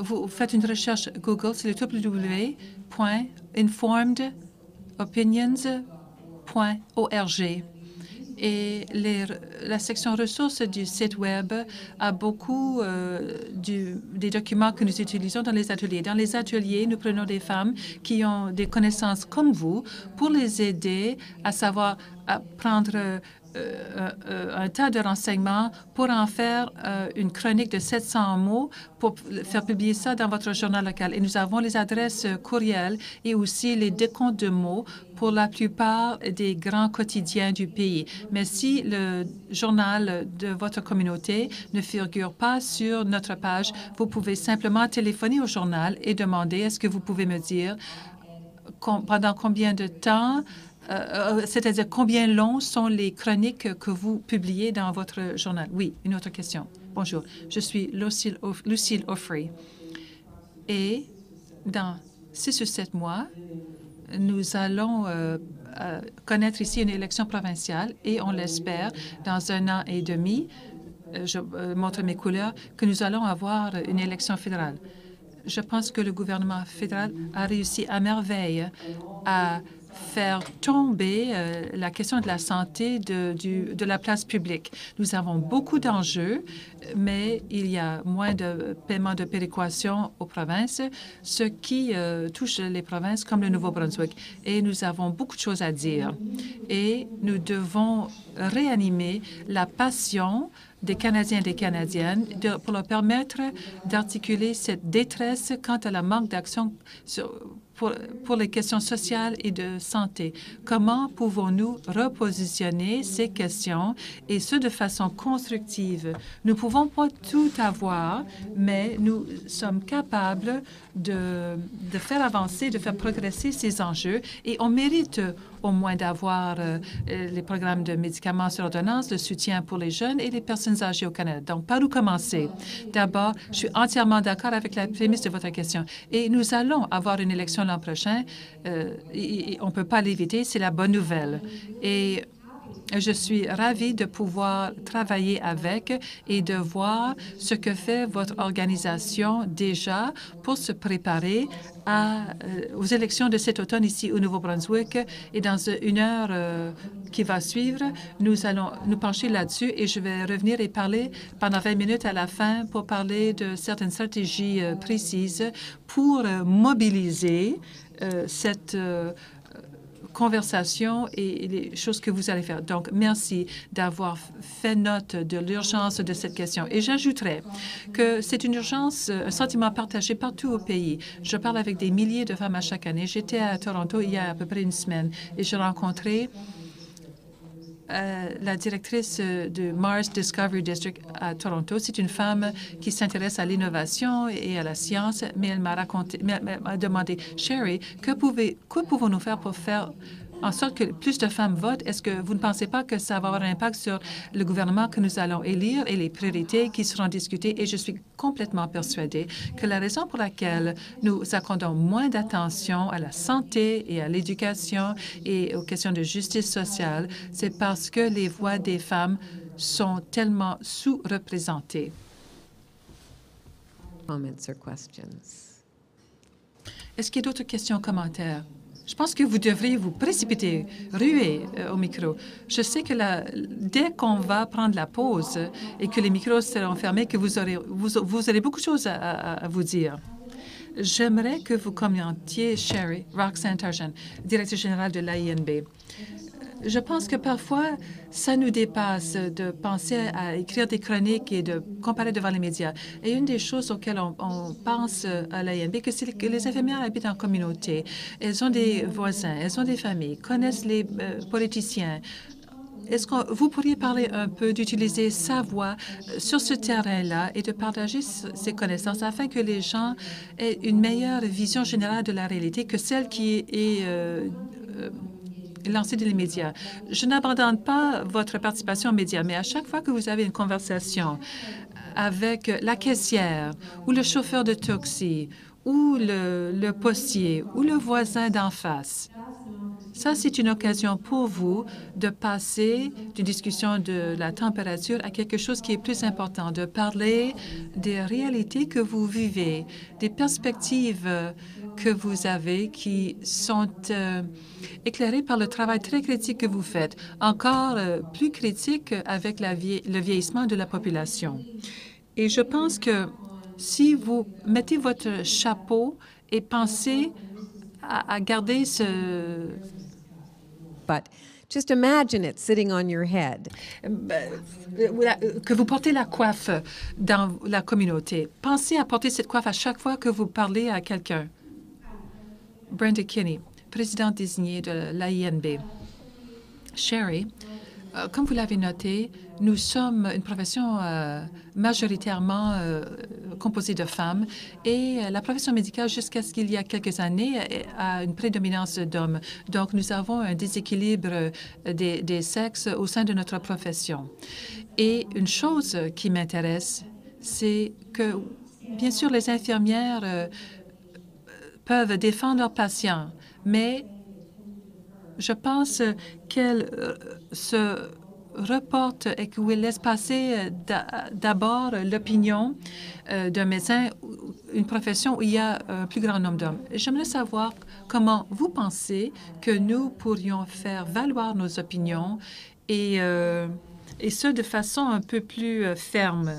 Vous faites une recherche Google, c'est le www.informedopinions.org. Et la section ressources du site Web a beaucoup des documents que nous utilisons dans les ateliers. Dans les ateliers, nous prenons des femmes qui ont des connaissances comme vous pour les aider à savoir prendre un tas de renseignements pour en faire une chronique de 700 mots pour faire publier ça dans votre journal local. Et nous avons les adresses courriels et aussi les décomptes de mots pour la plupart des grands quotidiens du pays. Mais si le journal de votre communauté ne figure pas sur notre page, vous pouvez simplement téléphoner au journal et demander, est-ce que vous pouvez me dire pendant combien de temps, c'est-à-dire combien longs sont les chroniques que vous publiez dans votre journal? Oui, une autre question. Bonjour, je suis Lucille Offrey. Et dans 6 ou 7 mois, nous allons connaître ici une élection provinciale et on l'espère dans 1 an et demi, je montre mes couleurs, que nous allons avoir une élection fédérale. Je pense que le gouvernement fédéral a réussi à merveille à faire tomber la question de la santé de la place publique. Nous avons beaucoup d'enjeux, mais il y a moins de paiements de péréquation aux provinces, ce qui touche les provinces comme le Nouveau-Brunswick. Et nous avons beaucoup de choses à dire. Et nous devons réanimer la passion des Canadiens et des Canadiennes pour leur permettre d'articuler cette détresse quant à la manque d'action pour les questions sociales et de santé. Comment pouvons-nous repositionner ces questions et ce de façon constructive? Nous ne pouvons pas tout avoir, mais nous sommes capables de faire avancer, de faire progresser ces enjeux et on mérite au moins d'avoir les programmes de médicaments sur ordonnance, le soutien pour les jeunes et les personnes âgées au Canada. Donc, par où commencer? D'abord, je suis entièrement d'accord avec la prémisse de votre question. Et nous allons avoir une élection l'an prochain. Et on ne peut pas l'éviter. C'est la bonne nouvelle. Et je suis ravie de pouvoir travailler avec et de voir ce que fait votre organisation déjà pour se préparer aux élections de cet automne ici au Nouveau-Brunswick. Et dans une heure qui va suivre, nous allons nous pencher là-dessus et je vais revenir et parler pendant 20 minutes à la fin pour parler de certaines stratégies précises pour mobiliser cette conversation et les choses que vous allez faire. Donc, merci d'avoir fait note de l'urgence de cette question. Et j'ajouterais que c'est une urgence, un sentiment partagé partout au pays. Je parle avec des milliers de femmes à chaque année. J'étais à Toronto il y a à peu près une semaine et j'ai rencontré la directrice du Mars Discovery District à Toronto. C'est une femme qui s'intéresse à l'innovation et à la science, mais elle m'a demandé, Sherry, que pouvons-nous faire pour faire en sorte que plus de femmes votent? Est-ce que vous ne pensez pas que ça va avoir un impact sur le gouvernement que nous allons élire et les priorités qui seront discutées? Et je suis complètement persuadée que la raison pour laquelle nous accordons moins d'attention à la santé et à l'éducation et aux questions de justice sociale, c'est parce que les voix des femmes sont tellement sous-représentées. Est-ce qu'il y a d'autres questions ou commentaires? Je pense que vous devriez vous précipiter, ruer au micro. Je sais que dès qu'on va prendre la pause et que les micros seront fermés, que vous aurez beaucoup de choses à vous dire. J'aimerais que vous commentiez, Sherry, Roxanne Tarjan, directrice générale de l'AINB. Je pense que parfois, ça nous dépasse de penser à écrire des chroniques et de comparer devant les médias. Et une des choses auxquelles on pense à l'AINB, c'est que les infirmières habitent en communauté. Elles ont des voisins, elles ont des familles, connaissent les politiciens. Est-ce que vous pourriez parler un peu d'utiliser sa voix sur ce terrain-là et de partager ses connaissances afin que les gens aient une meilleure vision générale de la réalité que celle qui est lancée dans les médias? Je n'abandonne pas votre participation aux médias, mais à chaque fois que vous avez une conversation avec la caissière ou le chauffeur de taxi ou le postier ou le voisin d'en face, ça, c'est une occasion pour vous de passer d'une discussion de la température à quelque chose qui est plus important, de parler des réalités que vous vivez, des perspectives que vous avez qui sont éclairées par le travail très critique que vous faites, encore plus critique avec le vieillissement de la population. Et je pense que si vous mettez votre chapeau et pensez à garder ce... But just imagine it sitting on your head. Que vous portez la coiffe dans la communauté. Pensez à porter cette coiffe à chaque fois que vous parlez à quelqu'un. Brenda Kinney, présidente désignée de l'AINB. Sherry, comme vous l'avez noté, nous sommes une profession majoritairement composée de femmes et la profession médicale, jusqu'à ce qu'il y a quelques années, a une prédominance d'hommes. Donc, nous avons un déséquilibre des sexes au sein de notre profession. Et une chose qui m'intéresse, c'est que, bien sûr, les infirmières peuvent défendre leurs patients, mais je pense qu'elles se reportent et qu'elles laissent passer d'abord l'opinion d'un médecin une profession où il y a un plus grand nombre d'hommes. J'aimerais savoir comment vous pensez que nous pourrions faire valoir nos opinions et ce, de façon un peu plus ferme.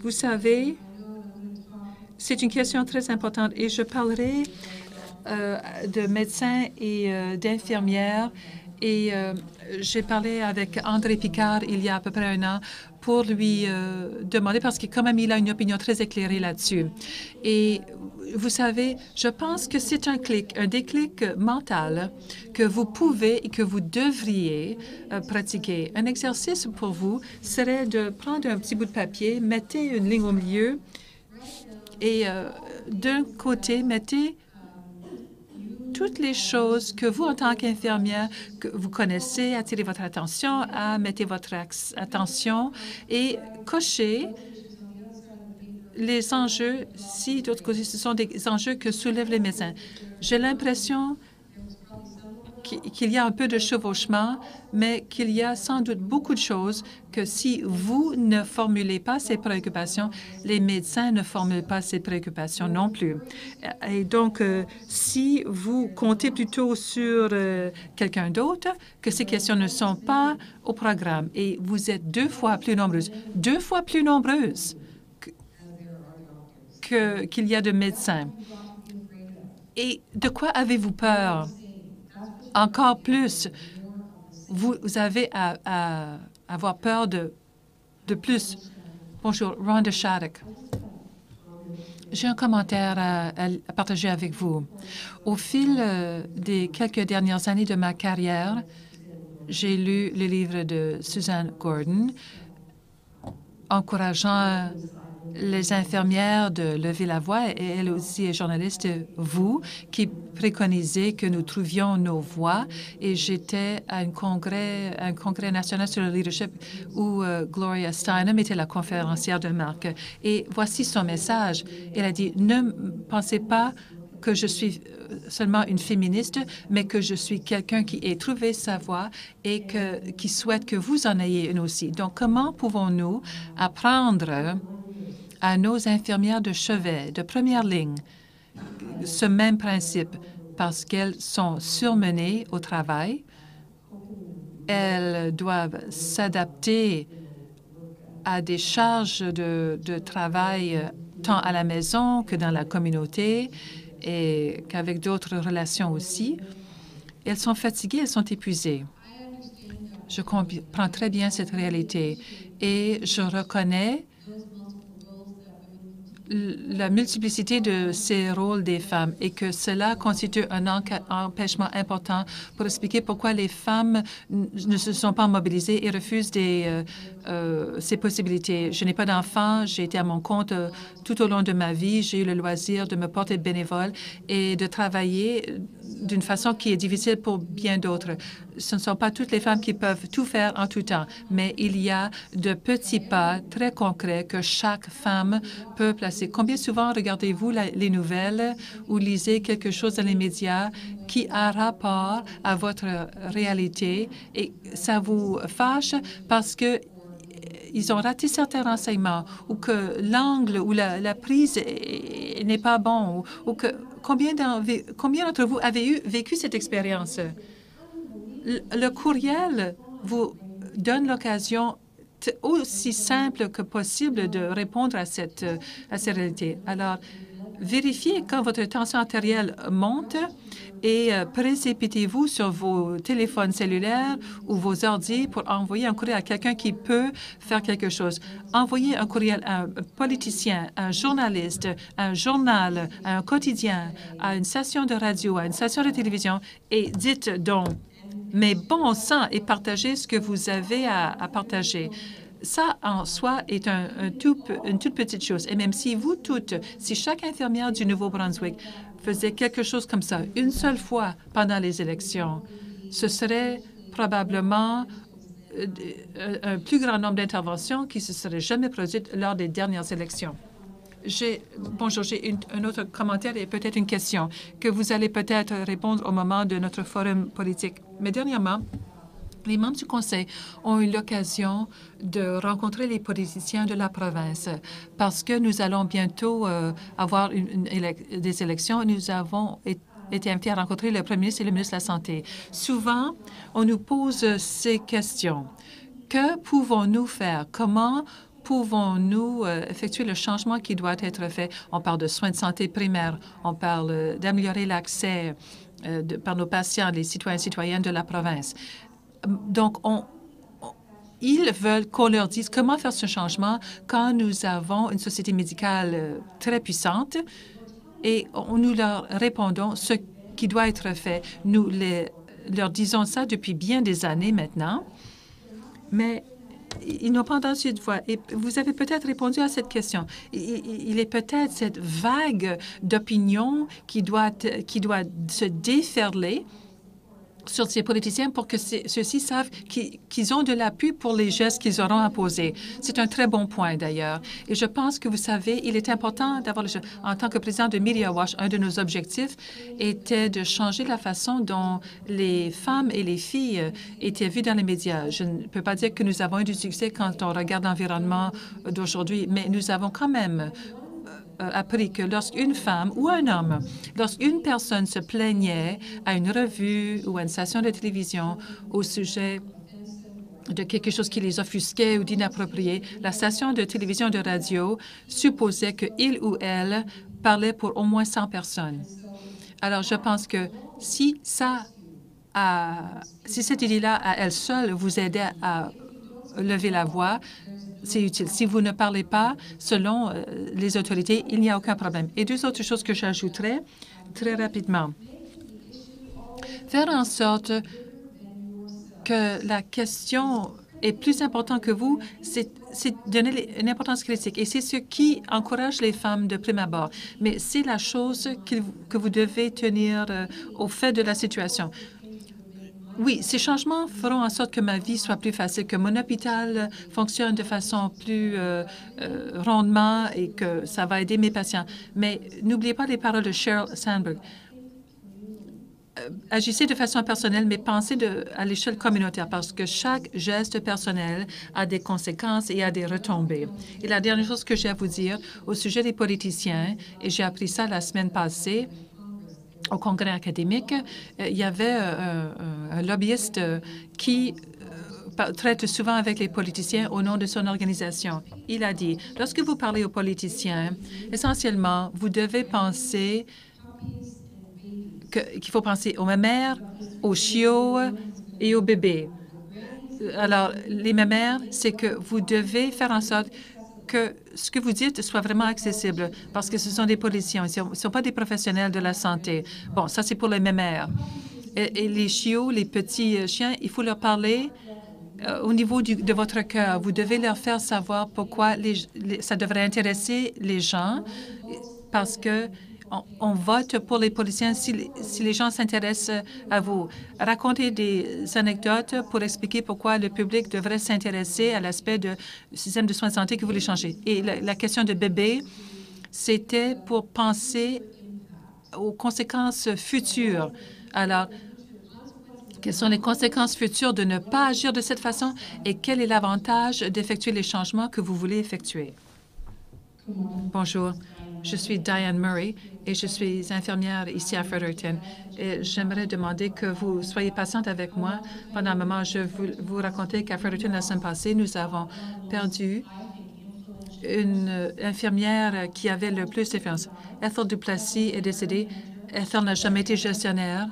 Vous savez, c'est une question très importante et je parlerai de médecins et d'infirmières. Et j'ai parlé avec André Picard il y a à peu près un an pour lui demander, parce que quand même, il a une opinion très éclairée là-dessus. Et vous savez, je pense que c'est un déclic mental que vous pouvez et que vous devriez pratiquer. Un exercice pour vous serait de prendre un petit bout de papier, mettez une ligne au milieu et d'un côté, mettez toutes les choses que vous, en tant qu'infirmière, que vous connaissez, attirez votre attention mettez votre attention et cochez les enjeux, si d'autre côté, ce sont des enjeux que soulèvent les médecins. J'ai l'impression qu'il y a un peu de chevauchement, mais qu'il y a sans doute beaucoup de choses que si vous ne formulez pas ces préoccupations, les médecins ne formulent pas ces préoccupations non plus. Et donc, si vous comptez plutôt sur quelqu'un d'autre, que ces questions ne sont pas au programme et vous êtes 2 fois plus nombreuses qu'il y a de médecins. Et de quoi avez-vous peur? Encore plus, vous avez à avoir peur de plus. Bonjour, Rhonda Shattuck. J'ai un commentaire à partager avec vous. Au fil des quelques dernières années de ma carrière, j'ai lu le livre de Suzanne Gordon, encourageant les infirmières de lever la voix, et elle aussi est journaliste, vous, qui préconisez que nous trouvions nos voix. Et j'étais à un congrès national sur le leadership où Gloria Steinem était la conférencière de marque. Et voici son message. Elle a dit, ne pensez pas que je suis seulement une féministe, mais que je suis quelqu'un qui ait trouvé sa voie et qui souhaite que vous en ayez une aussi. Donc, comment pouvons-nous apprendre à nos infirmières de chevet, de première ligne, ce même principe, parce qu'elles sont surmenées au travail, elles doivent s'adapter à des charges de travail tant à la maison que dans la communauté et qu'avec d'autres relations aussi. Elles sont fatiguées, elles sont épuisées. Je comprends très bien cette réalité et je reconnais la multiplicité de ces rôles des femmes et que cela constitue un empêchement important pour expliquer pourquoi les femmes ne se sont pas mobilisées et refusent ces possibilités. Je n'ai pas d'enfants, j'ai été à mon compte tout au long de ma vie. J'ai eu le loisir de me porter bénévole et de travailler d'une façon qui est difficile pour bien d'autres. Ce ne sont pas toutes les femmes qui peuvent tout faire en tout temps, mais il y a de petits pas très concrets que chaque femme peut placer. Combien souvent regardez-vous les nouvelles ou lisez quelque chose dans les médias qui a rapport à votre réalité et ça vous fâche parce que ils ont raté certains renseignements ou que l'angle ou la prise n'est pas bon ou que combien d'entre vous avez vécu cette expérience? Le courriel vous donne l'occasion aussi simple que possible de répondre à cette réalité. Alors, vérifiez quand votre tension artérielle monte et précipitez-vous sur vos téléphones cellulaires ou vos ordi pour envoyer un courriel à quelqu'un qui peut faire quelque chose. Envoyez un courriel à un politicien, à un journaliste, à un journal, à un quotidien, à une station de radio, à une station de télévision et dites donc, mais bon sang, et partagez ce que vous avez à partager. Ça, en soi, est une toute petite chose. Et même si vous toutes, si chaque infirmière du Nouveau-Brunswick faisait quelque chose comme ça une seule fois pendant les élections, ce serait probablement un plus grand nombre d'interventions qui ne se seraient jamais produites lors des dernières élections. Bonjour, j'ai un autre commentaire et peut-être une question que vous allez peut-être répondre au moment de notre forum politique. Mais dernièrement, Les membres du Conseil ont eu l'occasion de rencontrer les politiciens de la province parce que nous allons bientôt avoir des élections. Nous avons été invités à rencontrer le Premier ministre et le ministre de la Santé. Souvent, on nous pose ces questions. Que pouvons-nous faire? Comment pouvons-nous effectuer le changement qui doit être fait? On parle de soins de santé primaires, on parle d'améliorer l'accès par nos patients, les citoyens et citoyennes de la province. Donc, ils veulent qu'on leur dise comment faire ce changement quand nous avons une société médicale très puissante et nous leur répondons ce qui doit être fait. Nous leur disons ça depuis bien des années maintenant, mais ils n'ont pas entendu de voix. Et vous avez peut-être répondu à cette question. Il est peut-être cette vague d'opinion qui doit se déferler sur ces politiciens pour que ceux-ci savent qu'ils ont de l'appui pour les gestes qu'ils auront à poser. C'est un très bon point, d'ailleurs. Et je pense que vous savez, il est important d'avoir le... En tant que président de Media Watch, un de nos objectifs était de changer la façon dont les femmes et les filles étaient vues dans les médias. Je ne peux pas dire que nous avons eu du succès quand on regarde l'environnement d'aujourd'hui, mais nous avons quand même appris que lorsqu'une femme ou un homme, lorsqu'une personne se plaignait à une revue ou à une station de télévision au sujet de quelque chose qui les offusquait ou d'inapproprié, la station de télévision ou de radio supposait qu'il ou elle parlait pour au moins 100 personnes. Alors, je pense que si cette idée-là, à elle seule, vous aidait à lever la voix, c'est utile. Si vous ne parlez pas selon les autorités, il n'y a aucun problème. Et deux autres choses que j'ajouterais très rapidement. Faire en sorte que la question est plus importante que vous, c'est donner une importance critique. Et c'est ce qui encourage les femmes de prime abord. Mais c'est la chose que vous devez tenir au fait de la situation. Oui, ces changements feront en sorte que ma vie soit plus facile, que mon hôpital fonctionne de façon plus rondement et que ça va aider mes patients. Mais n'oubliez pas les paroles de Sheryl Sandberg. Agissez de façon personnelle, mais pensez à l'échelle communautaire parce que chaque geste personnel a des conséquences et a des retombées. Et la dernière chose que j'ai à vous dire au sujet des politiciens, et j'ai appris ça la semaine passée, au congrès académique, il y avait un lobbyiste qui traite souvent avec les politiciens au nom de son organisation. Il a dit, lorsque vous parlez aux politiciens, essentiellement, vous devez penser qu'il faut penser aux mammaires, aux chiots et aux bébés. Alors, les mammaires, c'est que vous devez faire en sorte que ce que vous dites soit vraiment accessible, parce que ce sont des politiciens, ils ne sont pas des professionnels de la santé. Bon, ça, c'est pour les mammaires. Et les chiots, les petits chiens, il faut leur parler au niveau de votre cœur. Vous devez leur faire savoir pourquoi ça devrait intéresser les gens, parce que on vote pour les politiciens si les gens s'intéressent à vous. Racontez des anecdotes pour expliquer pourquoi le public devrait s'intéresser à l'aspect du système de soins de santé que vous voulez changer. Et la question de bébé, c'était pour penser aux conséquences futures. Alors, quelles sont les conséquences futures de ne pas agir de cette façon et quel est l'avantage d'effectuer les changements que vous voulez effectuer? Bonjour. Je suis Diane Murray et je suis infirmière ici à Fredericton. Et j'aimerais demander que vous soyez patiente avec moi pendant un moment. Je veux vous raconter qu'à Fredericton, la semaine passée, nous avons perdu une infirmière qui avait le plus d'expérience. Ethel Duplessis est décédée. Ethel n'a jamais été gestionnaire.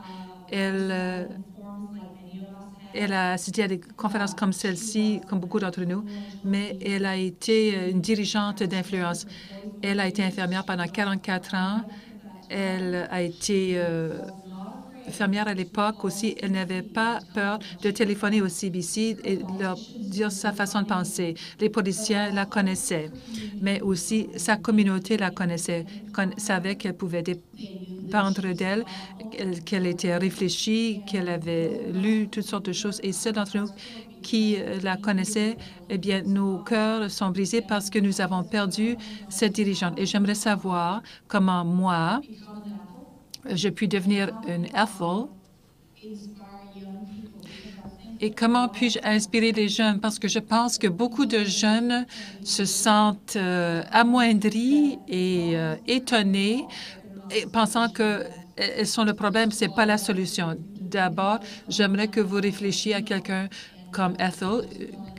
Elle a assisté à des conférences comme celle-ci, comme beaucoup d'entre nous, mais elle a été une dirigeante d'influence. Elle a été infirmière pendant 44 ans. Elle a été infirmière à l'époque aussi. Elle n'avait pas peur de téléphoner au CBC et leur dire sa façon de penser. Les policiers la connaissaient, mais aussi sa communauté la connaissait, savait qu'elle pouvait dépendre d'elle, qu'elle était réfléchie, qu'elle avait lu toutes sortes de choses. Et ceux d'entre nous qui la connaissaient, eh bien, nos cœurs sont brisés parce que nous avons perdu cette dirigeante. Et j'aimerais savoir comment moi, je puis devenir une Ethel Et comment puis-je inspirer les jeunes? Parce que je pense que beaucoup de jeunes se sentent amoindris et étonnés, et pensant que elles sont le problème, c'est pas la solution. D'abord, j'aimerais que vous réfléchissiez à quelqu'un comme Ethel,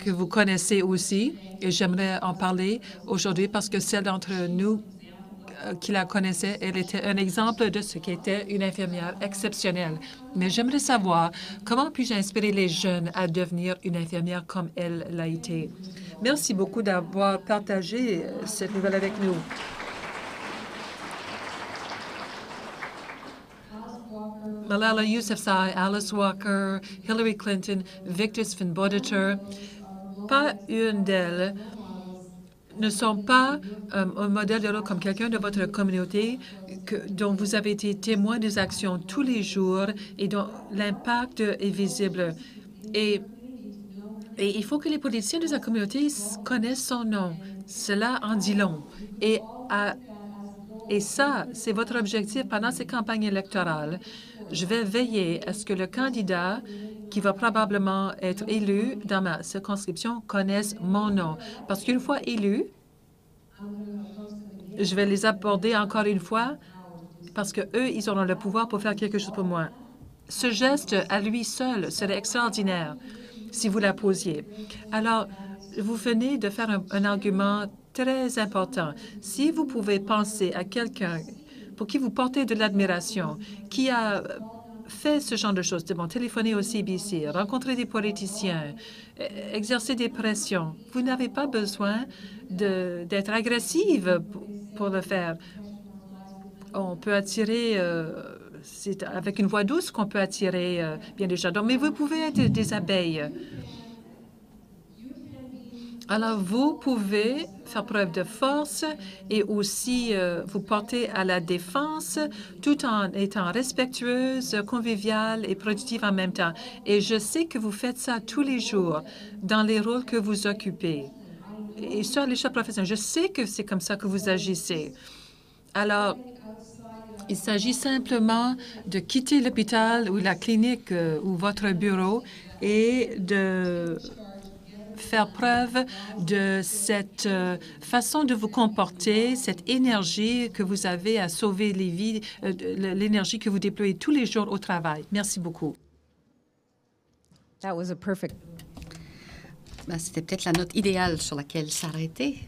que vous connaissez aussi, et j'aimerais en parler aujourd'hui parce que celle d'entre nous qui la connaissait, elle était un exemple de ce qu'était une infirmière exceptionnelle. Mais j'aimerais savoir comment puis-je inspirer les jeunes à devenir une infirmière comme elle l'a été. Merci beaucoup d'avoir partagé cette nouvelle avec nous. Malala Yousafzai, Alice Walker, Hillary Clinton, Victor Svenboditer, pas une d'elles ne sont pas un modèle de rôle comme quelqu'un de votre communauté dont vous avez été témoin des actions tous les jours et dont l'impact est visible. Et il faut que les politiciens de sa communauté connaissent son nom. Cela en dit long. Et ça, c'est votre objectif pendant ces campagnes électorales. Je vais veiller à ce que le candidat qui va probablement être élu dans ma circonscription connaisse mon nom. Parce qu'une fois élu, je vais les aborder encore une fois parce que eux, ils auront le pouvoir pour faire quelque chose pour moi. Ce geste, à lui seul, serait extraordinaire si vous la posiez. Alors, vous venez de faire un argument très important. Si vous pouvez penser à quelqu'un pour qui vous portez de l'admiration, qui a fait ce genre de choses, téléphoner au CBC, rencontrer des politiciens, exercer des pressions, vous n'avez pas besoin d'être agressive pour le faire. On peut attirer, c'est avec une voix douce qu'on peut attirer bien des gens. Mais vous pouvez être des abeilles. Alors, vous pouvez faire preuve de force et aussi vous porter à la défense tout en étant respectueuse, conviviale et productive en même temps. Et je sais que vous faites ça tous les jours dans les rôles que vous occupez. Et sur l'échelle professionnelle, je sais que c'est comme ça que vous agissez. Alors, il s'agit simplement de quitter l'hôpital ou la clinique ou votre bureau et de faire preuve de cette façon de vous comporter, cette énergie que vous avez à sauver les vies, l'énergie que vous déployez tous les jours au travail. Merci beaucoup. That was a perfect. C'était peut-être la note idéale sur laquelle s'arrêter.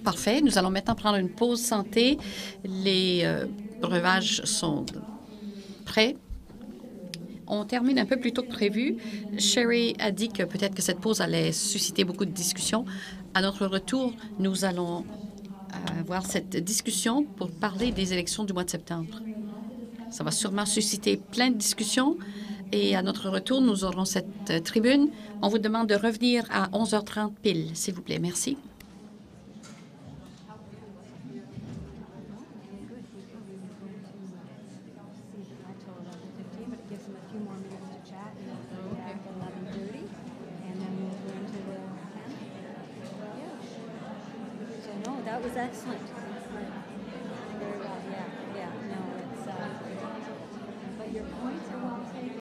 Parfait. Nous allons maintenant prendre une pause santé. Les breuvages sont prêts. On termine un peu plus tôt que prévu. Sherry a dit que peut-être que cette pause allait susciter beaucoup de discussions. À notre retour, nous allons avoir cette discussion pour parler des élections du mois de septembre. Ça va sûrement susciter plein de discussions. Et à notre retour, nous aurons cette tribune. On vous demande de revenir à 11h30 pile, s'il vous plaît. Merci. That was excellent. Very well, yeah. No, it's, but your point